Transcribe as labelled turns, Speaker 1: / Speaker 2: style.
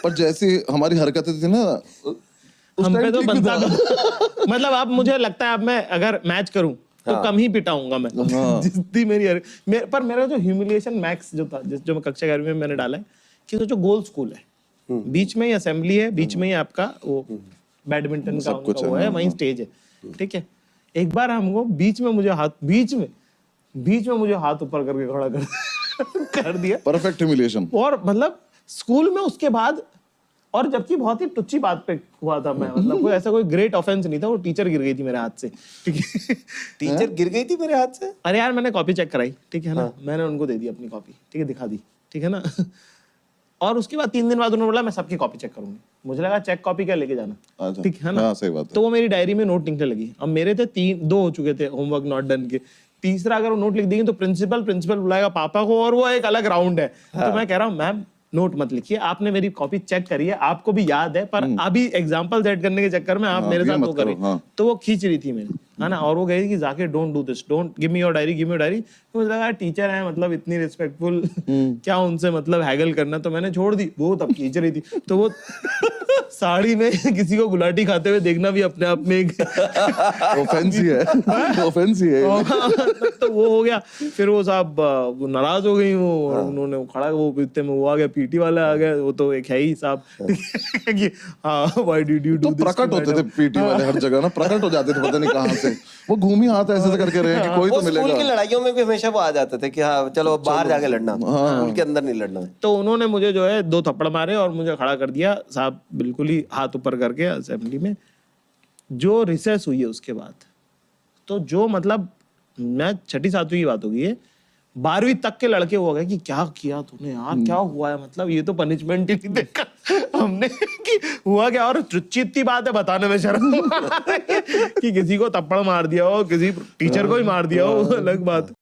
Speaker 1: पर जैसी हमारी हरकतें थी ना
Speaker 2: हम पे तो बनता मतलब अब मुझे लगता है अब मैं अगर मैच करूं तो कम ही पिटाऊंगा मैं। जितनी पर मेरा जो ह्यूमिलिएशन मैक्स जो था जो मैं कक्षा 11वीं में मैंने डाला है कि जो गोल स्कूल है, बीच में ही असेंबली है, बीच में ही आपका वो बैडमिंटन का उनका वो है, वहीं स्टेज है, ठीक है। एक बार हमको बीच में मुझे हाथ ऊपर करके खड़ा कर दिया।
Speaker 1: Perfect humiliation.
Speaker 2: और मतलब स्कूल में उसके बाद, और जबकि बहुत ही टुच्ची बात पे हुआ था मैं, मतलब कोई ऐसा कोई ग्रेट ऑफेंस नहीं था, वो टीचर गिर गई थी मेरे हाथ से, ठीक है।
Speaker 3: टीचर गिर गई थी मेरे हाथ से?
Speaker 2: अरे यार मैंने कॉपी चेक कराई, ठीक है ना, मैंने उनको दे दी अपनी कॉपी, ठीक है, दिखा दी, ठीक है ना। और उसके बाद 3 दिन बाद उन्होंने बोला मैं सबकी कॉपी चेक करूंगी। मुझे लगा चेक कॉपी क्या लेके जाना, ठीक है ना।
Speaker 1: हाँ, सही बात है।
Speaker 2: तो वो मेरी डायरी में नोट लिखने लगी। अब मेरे थे 2 हो चुके थे होमवर्क नॉट डन के, तीसरा अगर वो नोट लिख देंगे तो प्रिंसिपल बुलाएगा पापा को, और वो एक अलग राउंड है। तो मैं कह रहा हूँ मैम नोट मत लिखिए, आपने मेरी कॉपी चेक करी है, आपको भी याद है, पर अभी एग्जांपल सेट करने के चक्कर में आप मेरे साथ वो करें। तो वो खींच रही थी मेरे, है ना, और वो कह रही कि जाके don't do this, don't give me your diary. तो मुझे लगा टीचर है, मतलब इतनी रिस्पेक्टफुल, क्या उनसे मतलब हैगल करना। तो मैंने छोड़ दी, वो तब खींच रही थी। तो वो साड़ी में किसी को गुलाटी खाते हुए देखना भी अपने आप में एक
Speaker 1: ऑफेंस ही है।
Speaker 2: तो वो हो गया। फिर वो साहब वो नाराज हो गई, वो उन्होंने खड़ा, वो इतने में वो आ गया, पीटी वाला आ गया, वो तो एक है ही साहब कि हाँ why did you do this.
Speaker 1: प्रकट होते थे पीटी वाले हर जगह ना, प्रकट हो जाते थे, पता नहीं कहाँ से वो घूमी हाथ ऐसे करके रहे कि कोई तो मिलेगा।
Speaker 3: स्कूल की लड़ाइयों में भी हमेशा वो आ जाते थे कि हाँ चलो बाहर जाके लड़ना, उनके अंदर नहीं लड़ना।
Speaker 2: तो उन्होंने मुझे जो है 2 थप्पड़ मारे और मुझे खड़ा कर दिया साहब, बिल्कुल ही हाथ ऊपर करके असेंबली में। जो रिसेस हुई है उसके बाद, तो जो मतलब मैं 6ठी 7वीं की बात होगी है, 12वीं तक के लड़के हो गए कि क्या किया तूने यार, क्या हुआ है, मतलब ये तो पनिशमेंट ही नहीं देखा हमने कि हुआ क्या। और इतनी बात है बताने में शर्म कि किसी को थप्पड़ मार दिया हो, किसी टीचर को ही मार दिया हो, अलग बात।